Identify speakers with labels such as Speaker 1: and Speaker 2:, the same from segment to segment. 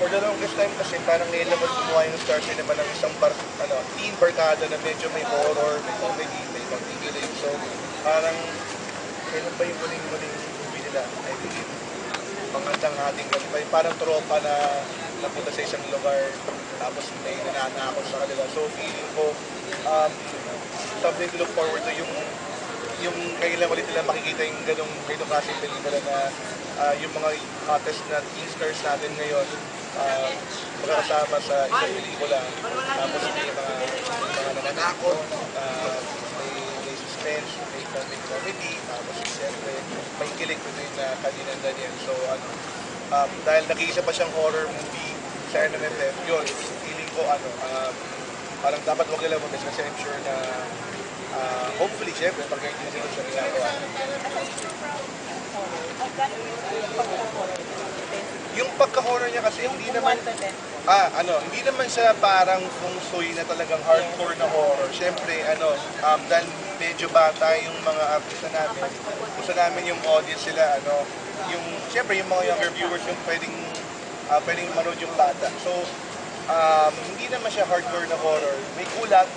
Speaker 1: for the longest time kasi parang ngayon naman gumawa yung Star Cinema ng isang teen barkada na medyo may horror, may comedy, may pagtigilig. So parang kailan ba yung muling movie nila? I believe Pangandang Hating Gabi pa, yung parang tropa na napunta sa isang lugar tapos may nananakot sa kanila. So feeling ko something to look forward to yung kailan ulit nila makikita yung ganong klaseng pelikula na yung mga hottest na teen stars natin ngayon magkakasama sa isang pelikula. Tapos may mga nananakot, may suspense, may comedy, tapos siyempre may kilig between Kalina and Daniel. So dahil nag-iisa pa siyang horror movie sa NMFF, yun, feeling ko parang dapat wag nila mag-miss kasi I'm sure na hopefully, siyempre, pag hindi sila siya ginagawa. Yung pagka-horror niya kasi hindi naman hindi naman siya parang feng shui na talagang hardcore na horror. Siyempre, dahil medyo bata yung mga artista namin, gusto namin yung audience sila, siyempre yung mga younger viewers yung pwedeng manood yung bata. So, hindi naman siya hardcore na horror. May kulat,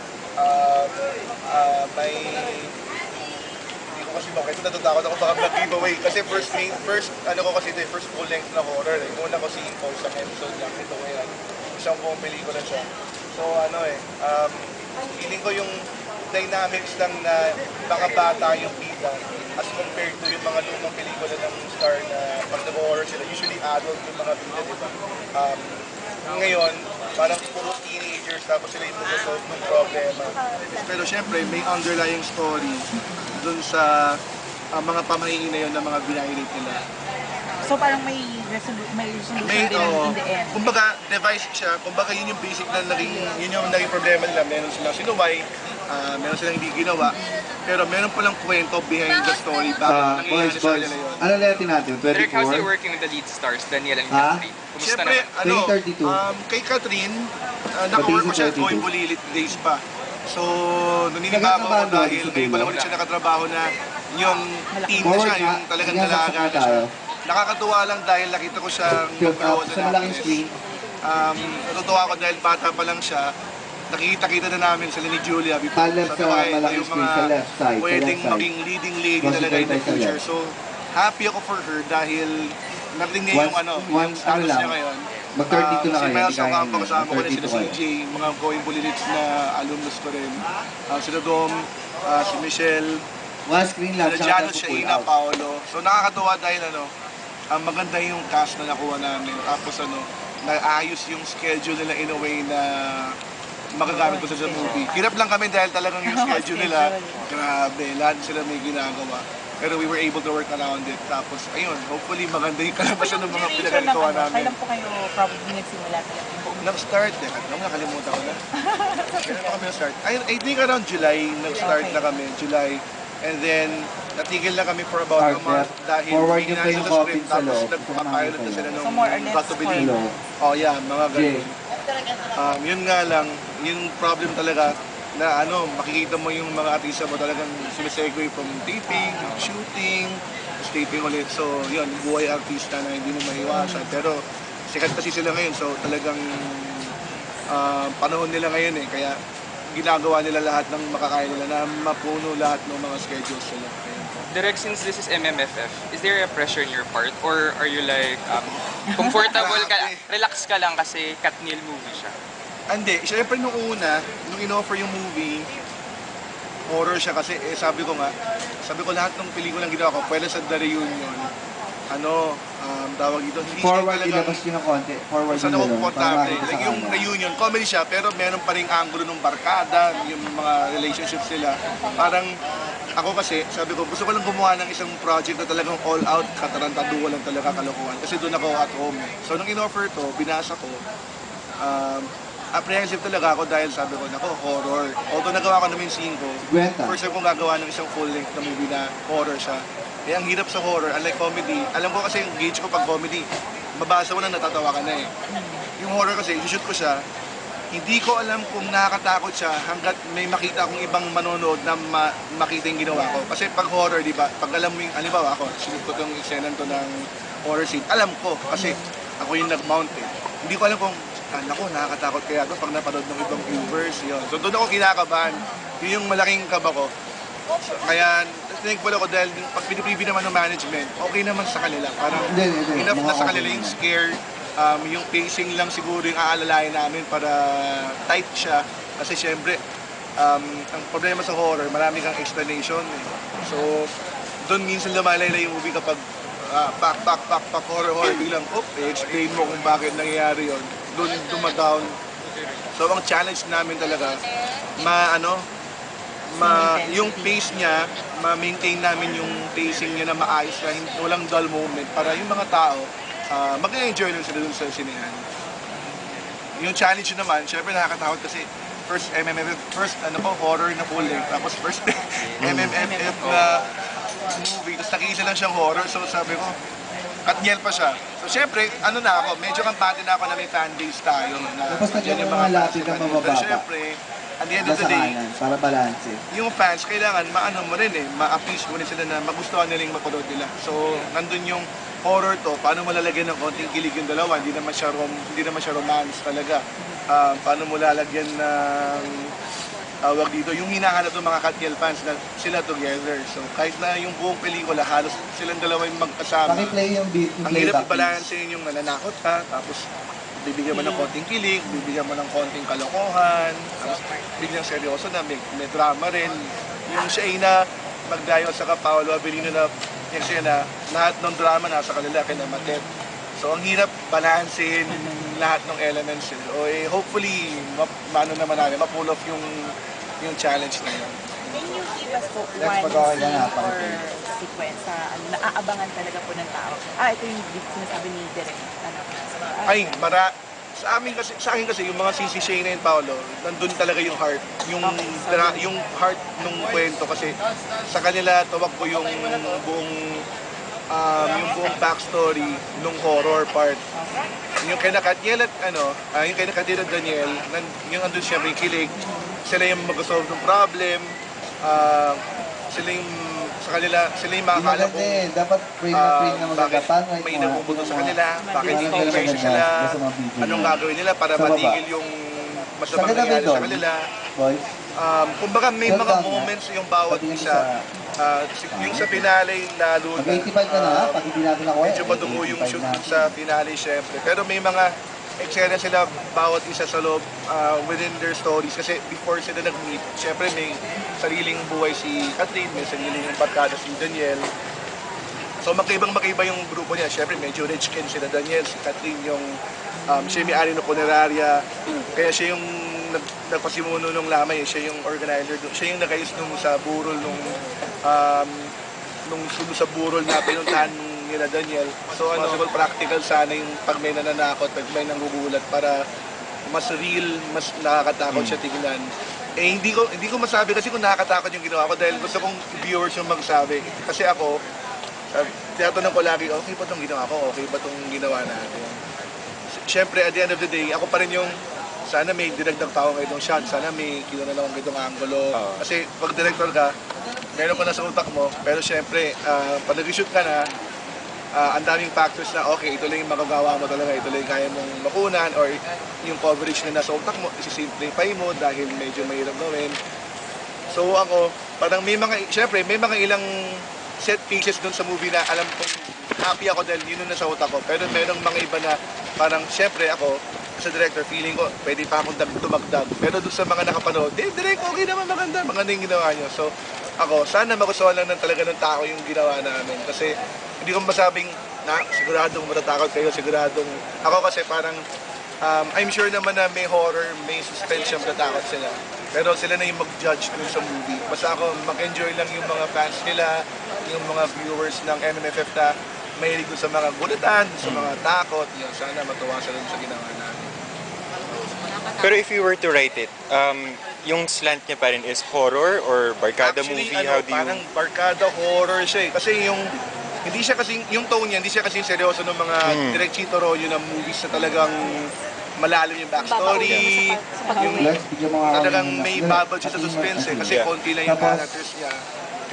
Speaker 1: hindi ko kasi bakit natatakot ako baka mag-giveaway kasi first full length na horror Una ko si Info isang episode lang ito ngayon isang buong pelikula siya. So feeling ko yung dynamics lang na baka bata yung bida as compared to yung mga lumang pelikula ng Star na pag nag-horror sila usually adult yung mga bida, diba? Ngayon parang puro teenagers tapos sila yung mag-solve ng problema. Pero syempre, may underlying story dun sa mga pamahiin na yun na mga binahirate nila.
Speaker 2: So parang may resolution din in the end.
Speaker 1: Kumbaga, device siya. Kumbaga yun yung basic na yun yung naging problema nila. Meron silang sinuway, meron silang hindi ginawa. Pero meron palang kwento behind the story. Bakit nangyayari sa kanila yun.
Speaker 3: Ano natin natin? 24?
Speaker 4: Derek, how's he working with the lead stars, Daniel and Catherine? Kumusta
Speaker 1: Siyempre,
Speaker 4: naman?
Speaker 1: kay Catherine, naka-work ko siya at Going Bulilit days pa. So, naninibago ako dahil ngayon pa lang ulit siya nakatrabaho na yung team na siya, yung talagang dalaga na siya. Nakakatuwa lang dahil nakita ko siyang mag-grow na actress. Natutuwa ako dahil bata pa lang siya. Nakikita-kita na namin sila ni Julia before. Sabi yung mga pwedeng maging leading lady talaga in the future. So, happy ako for her dahil narating niya yung status niya ngayon.
Speaker 3: Mag-32 na kayo,
Speaker 1: si Miles Ocampo kasama ko rin, sila CJ, mga Going Bulilits na alumnus ko rin. Sila Dom, si Michelle,
Speaker 3: one screen lang,
Speaker 1: sila Janos, Shaina, Paolo. So nakakatuwa dahil maganda yung cast na nakuha namin. Tapos naayos yung schedule nila in a way na magagamit ko sa movie. Hirap lang kami dahil talagang yung schedule nila, grabe, lahat sila may ginagawa. Pero we were able to work around it. Tapos, ayun, hopefully maganda yung kalabasan ng mga pinagagawa namin.
Speaker 2: Kailan po kayo probably nagsimula talaga?
Speaker 1: Nag-start nakalimutan ko na. Kailan pa kami nag-start? I think around July, nag-start na kami, July. And then, natigil na kami for about a month dahil hindi na sila script. Tapos nagpapapilot na sila nung Got to Believe. Oh yeah, mga ganun. Yun nga lang, yung problem talaga, na makikita mo yung mga artista mo talagang sumisegue from taping, shooting, taping ulit. So yun, buhay artista na hindi mo maiwasan. Pero sikat kasi sila ngayon, so talagang panahon nila ngayon kaya ginagawa nila lahat ng makakaya nila na mapuno lahat ng mga schedules nila.
Speaker 4: Direk, since this is MMFF, is there a pressure in your part? Or are you like comfortable ka, relax ka lang kasi Katniel movie siya?
Speaker 1: Hindi, syempre nung in-offer yung movie, horror siya kasi sabi ko lahat ng pelikulang ginawa ko, pwede sa The Reunion, tawag dito, hindi
Speaker 3: forward
Speaker 1: siya talagang,
Speaker 3: ilabas yun ng konti, forward
Speaker 1: saan ako komportable. Like yung Reunion, comedy siya, pero meron pa rin angulo ng barkada, yung mga relationships nila. Parang, ako kasi, sabi ko, gusto ko lang gumawa ng isang project na talagang all out, katarantaduwa lang talaga, kalokohan. Kasi doon ako at home. So nung in-offer to, binasa ko, apprehensive talaga ako dahil sabi ko, nako, horror. Although nagawa ko namin scene ko, first time kong gagawa ng isang full-length na movie na horror siya. Ang hirap sa horror, unlike comedy, alam ko kasi yung gauge ko pag comedy, mabasa mo lang natatawa ka na Yung horror kasi, shoot ko siya, hindi ko alam kung nakakatakot siya hanggat may makita akong ibang manonood na makita yung ginawa ko. Kasi pag horror, di ba, pag alam mo yung, halimbawa ako, sinut ko itong eksena to ng horror scene, alam ko kasi ako yung nag-mount hindi ko alam kung, naku, nakakatakot kaya ito pag napanood ng ibang viewers, yun. So doon ako kinakabahan, yun yung malaking kaba ko. So, kaya thankful ako dahil pag pinipreview naman ng management, okay naman sa kanila. Parang
Speaker 3: Hindi.
Speaker 1: enough na
Speaker 3: Mga
Speaker 1: sa
Speaker 3: okay
Speaker 1: kanila yung
Speaker 3: naman.
Speaker 1: scare, yung pacing lang siguro yung aalalayan namin para tight siya. Kasi syempre, ang problema sa horror, marami kang explanation. Eh. So, doon minsan lumalayla yung movie kapag pak, horror, biglang, i-explain mo kung bakit nangyayari yon. Doon dumadown. So, ang challenge namin talaga, yung pace niya, ma-maintain namin yung pacing niya na maayos na walang dull moment para yung mga tao mag-enjoy lang sila dun sa sinehan. Yung challenge naman, syempre nakakatakot kasi first horror na full length, tapos first MMFF na movie, tapos nakikita lang siyang horror, so sabi ko, Katniel pa siya. So syempre, medyo kampante na ako na may fan base tayo.
Speaker 3: Tapos nagyan yung mga lapit na mabababa.
Speaker 1: Pero syempre, at the end of the
Speaker 3: Nasa
Speaker 1: day,
Speaker 3: kanan, para balance eh.
Speaker 1: yung fans, kailangan mo rin ma-appease mo rin sila na magustuhan nila yung mapanood nila. So, nandun yung horror to, paano malalagyan ng konting kilig yung dalawa, hindi naman siya romance talaga. Paano mo lalagyan ng tawag dito, yung hinahanap ng mga Katniel fans na sila together. So, kahit na yung buong pelikula, halos silang dalawa yung magkasama.
Speaker 3: Pakiplay yung beat, yung
Speaker 1: Ang hirap
Speaker 3: playback.
Speaker 1: i-balancein yung nananakot ka, tapos bibigyan mo ng konting kilig, bibigyan mo ng konting kalokohan, tapos biglang seryoso na, may drama rin. Yung siya ay na magdayo sa Paolo Avellino na yung siya na lahat ng drama nasa kanila kinamatet. So ang hirap balancein lahat ng elements yun. O hopefully, naman namin, ma-pull off yung challenge na yun.
Speaker 2: Can you give us po
Speaker 3: Next,
Speaker 2: one
Speaker 3: mag-okay ka
Speaker 2: scene
Speaker 3: na,
Speaker 2: or
Speaker 3: pakipin.
Speaker 2: sequence na naaabangan talaga po ng tao? Ito yung sinasabi ni Direk.
Speaker 1: Sa akin kasi yung mga Sisi Shayna and Paolo, nandun talaga yung heart. Yung heart nung kwento kasi sa kanila tawag ko yung buong backstory nung horror part. Yung kay Katniel at yung kay Katniel at Daniel, yung andun siya may kilig, sila yung mag-solve ng problem, sila yung sa kanila, sila yung makakala kung
Speaker 3: dapat frame na frame na maganda.
Speaker 1: bakit
Speaker 3: Paano
Speaker 1: may nabubuto sa kanila, bakit
Speaker 2: Hindi
Speaker 1: hindi crazy sila, anong gagawin nila para
Speaker 3: Sa baba.
Speaker 1: matigil yung masamang
Speaker 3: Sa
Speaker 1: nangyari
Speaker 3: doon,
Speaker 1: sa kanila.
Speaker 3: boys.
Speaker 1: Kumbaga may
Speaker 3: Shut
Speaker 1: mga
Speaker 3: down na.
Speaker 1: moments yung bawat
Speaker 3: Patingin
Speaker 1: isa. Yung sa finale lalo na.
Speaker 3: Mag-85 ka na ha, pag hindi natin ako
Speaker 1: Medyo madugo yung
Speaker 3: 85
Speaker 1: shoot
Speaker 3: na.
Speaker 1: sa finale syempre. Pero may mga eksena sila bawat isa sa loob within their stories. Kasi before sila nag-meet, syempre may sariling buhay si Catherine, may sariling barkada si Daniel. So magkaibang-magkaiba yung grupo niya. Syempre medyo rich kin sila Daniel, si Catherine yung siya may ari ng puneraria. Kaya siya yung nagpasimuno nung lamay, siya yung organizer, siya yung nagayos nung sa burol nung sa burol na pinuntahan nila Daniel. So possible practical sana yung pag may nananakot, pag may nangugulat para mas real, mas nakakatakot siya tingnan. Hindi ko masabi kasi kung nakakatakot yung ginawa ko dahil gusto kong viewers yung magsabi. Kasi ako, tinatanong ko lagi, okay ba itong ginawa ko? Okay ba itong ginawa natin? Siyempre, at the end of the day, ako pa rin yung sana may dinagdag pa ako ng itong shot, sana may kinuha na lang itong angulo. Kasi pag director ka, meron ka na sa utak mo, pero siyempre, pag nag-shoot ka na, ang daming factors na okay, ito lang yung magagawa mo talaga, ito lang yung kaya mong makunan, or yung coverage na nasa utak mo, isi-simplify mo dahil medyo mahirap gawin. So ako, parang siyempre, may mga ilang set pieces dun sa movie na alam kong happy ako dahil yun na sa utak ko. Pero merong mga iba na parang siyempre ako, sa director, feeling ko, pwede pa akong dumagdag. Pero doon sa mga nakapanood, direct, okay naman, maganda yung ginawa nyo. So, ako, sana magustuhan lang talaga ng tao yung ginawa namin. Kasi, hindi ko masabing na siguradong matatakot kayo, siguradong... Ako kasi parang, I'm sure naman na may horror, may suspense yung matatakot sila. Pero sila na yung mag-judge dun sa movie. Basta ako, mag-enjoy lang yung mga fans nila, yung mga viewers ng MMFF na mahilig dun sa mga gulatan, sa mga takot. Yun, sana matuwa sila dun sa ginawa namin.
Speaker 5: Pero if you were to write it, yung slant niya pa rin is horror or barkada
Speaker 1: Actually,
Speaker 5: movie? How do you...
Speaker 1: parang barkada horror siya eh. Kasi hindi siya kasing, yung tone niya, hindi siya kasing seryoso ng mga direct Chito Rollo na movies na talagang malalim yung backstory, yung talagang may babal siya sa suspense eh, kasi konti lang yung characters niya.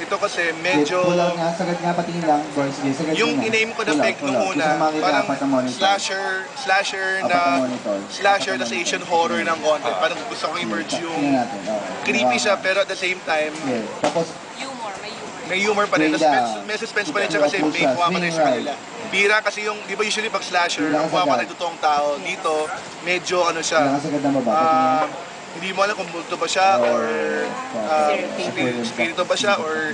Speaker 1: Ito kasi medyo...
Speaker 3: Pull out nga, sagad nga, patingin lang. Boys, sige, sagad
Speaker 1: Yung
Speaker 3: nga.
Speaker 1: in-aim ko na
Speaker 3: Pull out,
Speaker 1: fake
Speaker 3: pull
Speaker 1: nung
Speaker 3: out.
Speaker 1: una,
Speaker 3: Gusto ko makita
Speaker 1: parang
Speaker 3: apat na monitor.
Speaker 1: slasher
Speaker 3: Apat na
Speaker 1: na
Speaker 3: monitor.
Speaker 1: slasher
Speaker 3: Apat
Speaker 1: tas
Speaker 3: na
Speaker 1: Asian
Speaker 3: monitor.
Speaker 1: horror ng content. Parang gusto kong i-merge yung
Speaker 3: Tingnan natin, oo.
Speaker 1: creepy siya pero at the same time
Speaker 3: Sige, tapos,
Speaker 1: may humor pa rin.
Speaker 3: Swing
Speaker 1: Tas
Speaker 3: down.
Speaker 1: may suspense pa rin siya kasi
Speaker 3: Pull
Speaker 1: may
Speaker 3: siya,
Speaker 1: pumamatay
Speaker 3: swing
Speaker 1: sa
Speaker 3: right.
Speaker 1: kanila. Bira kasi yung, di ba usually pag slasher,
Speaker 3: Bira
Speaker 1: ang
Speaker 3: ka
Speaker 1: pumamatay
Speaker 3: sagad.
Speaker 1: totoong tao. Dito, medyo ano siya,
Speaker 3: nakasagad na baba.
Speaker 1: ah,
Speaker 3: Patingin.
Speaker 1: hindi mo alam kung multo ba siya or spirito ba siya or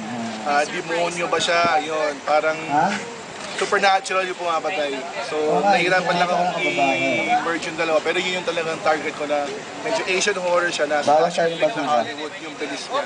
Speaker 1: demonyo ba siya. Yun, parang
Speaker 3: Ha?
Speaker 1: supernatural yung pumamatay. So,
Speaker 3: Okay,
Speaker 1: nahirapan lang akong
Speaker 3: babae.
Speaker 1: i-merge yung dalawa. Pero yun yung talagang target ko na medyo Asian horror siya na
Speaker 3: Bawal
Speaker 1: slasher
Speaker 3: tayo
Speaker 1: flick
Speaker 3: basura.
Speaker 1: na Hollywood yung bilis niya.